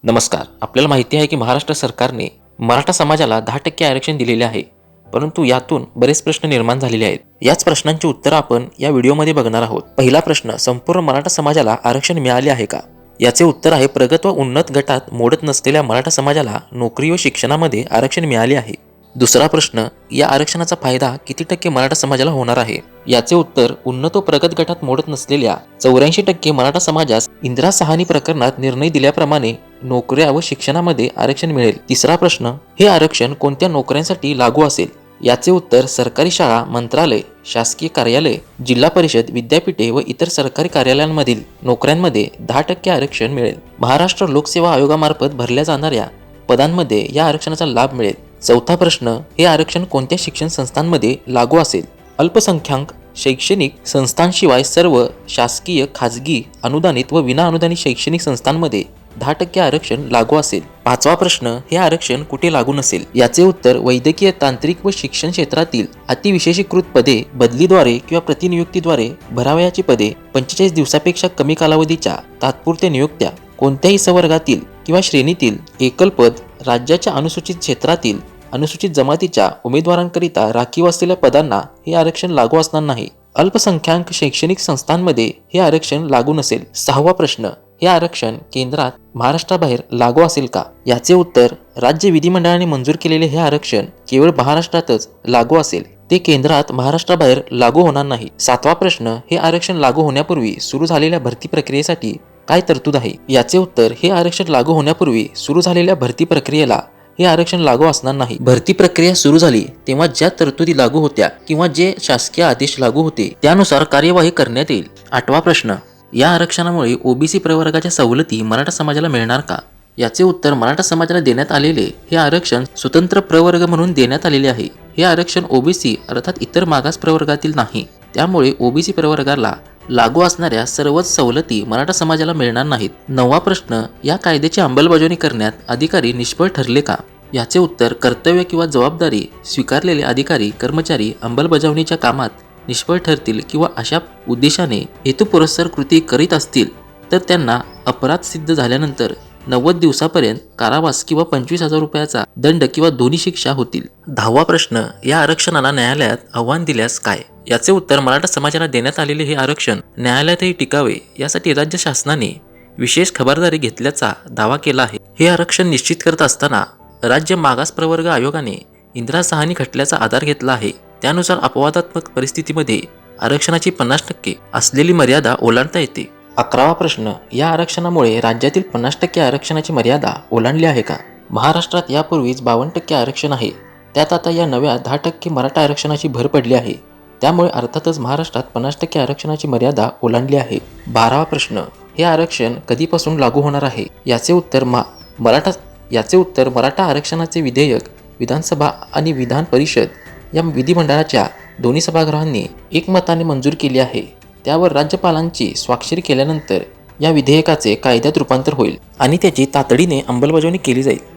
नमस्कार. आपल्याला माहिती आहे की महाराष्ट्र सरकारने मराठा समाजाला 10% आरक्षण दिलेले आहे. परंतु यातून बरेच प्रश्न निर्माण झालेले आहेत. याच प्रश्नांची उत्तरं आपण या व्हिडिओमध्ये बघणार आहोत. पहिला प्रश्न, संपूर्ण मराठा समाजाला आरक्षण मिळाले आहे का? याचे उत्तर आहे प्रगत व उन्नत गटात मोडत नसलेल्या मराठा समाजाला नोकरी व शिक्षणामध्ये आरक्षण मिळाले आहे. दुसरा प्रश्न, या आरक्षणाचा फायदा किती टक्के मराठा समाजाला होणार आहे? याचे उत्तर, उन्नत व प्रगत गटात मोडत नसलेल्या 84% मराठा समाजास इंदिरा साहानी प्रकरणात निर्णय दिल्याप्रमाणे नोकऱ्या व शिक्षणामध्ये आरक्षण मिळेल. तिसरा प्रश्न, हे आरक्षण कोणत्या नोकऱ्यांसाठी लागू असेल? याचे उत्तर, सरकारी शाळा, मंत्रालय, शासकीय कार्यालय, जिल्हा परिषद, विद्यापीठे व इतर सरकारी कार्यालयांमधील नोकऱ्यांमध्ये 10% आरक्षण मिळेल. महाराष्ट्र लोकसेवा आयोगामार्फत भरल्या जाणाऱ्या पदांमध्ये या आरक्षणाचा लाभ मिळेल. चौथा प्रश्न, हे आरक्षण कोणत्या शिक्षण संस्थांमध्ये लागू असेल? अल्पसंख्याक शैक्षणिक संस्थांशिवाय सर्व शासकीय, खाजगी, अनुदानित व विनाअनुदानित शैक्षणिक संस्थांमध्ये 10% आरक्षण लागू असेल. पाचवा प्रश्न, हे आरक्षण कुठे लागू नसेल? याचे उत्तर, वैद्यकीय, तांत्रिक व शिक्षण क्षेत्रातील अतिविशेषीकृत पदे बदलीद्वारे किंवा प्रतिनियुक्तीद्वारे भरावयाची पदे, 45 दिवसापेक्षा कमी कालावधीच्या तात्पुरत्या नियुक्त्या, कोणत्याही संवर्गातील किंवा श्रेणीतील एकल पद, राज्याच्या अनुसूचित क्षेत्रातील अनुसूचित जमातीच्या उमेदवारांकरिता राखीव असलेल्या पदांना हे आरक्षण लागू असणार नाही. अल्पसंख्याक शैक्षणिक संस्थांमध्ये हे आरक्षण लागू नसेल. सहावा प्रश्न, हे आरक्षण केंद्रात महाराष्ट्राबाहेर लागू असेल का? याचे उत्तर, राज्य विधिमंडळाने मंजूर केलेले हे आरक्षण केवळ महाराष्ट्रातच लागू असेल. ते केंद्रात महाराष्ट्राबाहेर लागू होणार नाही. सातवा प्रश्न, हे आरक्षण लागू होण्यापूर्वी सुरू झालेल्या भरती प्रक्रियेसाठी काय तरतूद आहे? याचे उत्तर, हे आरक्षण लागू होण्यापूर्वी सुरू झालेल्या भरती प्रक्रियेला हे आरक्षण लागू असणार नाही. भरती प्रक्रिया सुरू झाली तेव्हा ज्या तरतुदी लागू होत्या किंवा जे शासकीय आदेश लागू होते त्यानुसार कार्यवाही करण्यात येईल. आठवा प्रश्न, या आरक्षणामुळे ओबीसी प्रवर्गाच्या सवलती मराठा समाजाला मिळणार का? याचे उत्तर, मराठा समाजाला देण्यात आलेले हे आरक्षण स्वतंत्र प्रवर्ग म्हणून देण्यात आलेले आहे. हे आरक्षण ओबीसी अर्थात इतर मागास प्रवर्गातील नाही. त्यामुळे ओबीसी प्रवर्गाला लागू असणाऱ्या सर्वच सवलती मराठा समाजाला मिळणार नाहीत. नववा प्रश्न, या कायद्याची अंमलबजावणी करण्यात अधिकारी निष्फळ ठरले का? याचे उत्तर, कर्तव्य किंवा जबाबदारी स्वीकारलेले अधिकारी कर्मचारी अंमलबजावणीच्या कामात निष्फळ ठरतील किंवा अशा उद्देशाने हेतुपुरस्सर कृती करीत असतील तर त्यांना अपराध सिद्ध झाल्यानंतर 90 दिवसापर्यंत कारावास किंवा 25,000 रुपयाचा दंड किंवा दोन्ही शिक्षा होतील. दहावा प्रश्न, या आरक्षणाला न्यायालयात आव्हान दिल्यास काय? याचे उत्तर, मराठा समाजाला देण्यात आलेले हे आरक्षण न्यायालयातही टिकावे यासाठी राज्य शासनाने विशेष खबरदारी घेतल्याचा दावा केला आहे. हे आरक्षण निश्चित करत असताना राज्य मागास प्रवर्ग आयोगाने इंदिरा साहानी खटल्याचा आधार घेतला आहे. त्यानुसार अपवादात्मक परिस्थितीमध्ये आरक्षणाची 50% असलेली मर्यादा ओलांडता येते. 11वा प्रश्न, या आरक्षणामुळे राज्यातील 50% आरक्षणाची मर्यादा ओलांडली आहे का? महाराष्ट्रात यापूर्वीच 52% आरक्षण आहे. त्यात आता या नव्या 10% मराठा आरक्षणाची भर पडली आहे. त्यामुळे अर्थातच महाराष्ट्रात 50% आरक्षणाची मर्यादा ओलांडली आहे. 12वा प्रश्न, हे आरक्षण कधीपासून लागू होणार आहे? याचे उत्तर, मराठा आरक्षणाचे विधेयक विधानसभा आणि विधान परिषद या विधिमंडळाच्या दोन्ही सभागृहांनी एकमताने मंजूर केली आहे. त्यावर राज्यपालांची स्वाक्षरी केल्यानंतर या विधेयकाचे कायद्यात रूपांतर होईल आणि त्याची तातडीने अंमलबजावणी केली जाईल.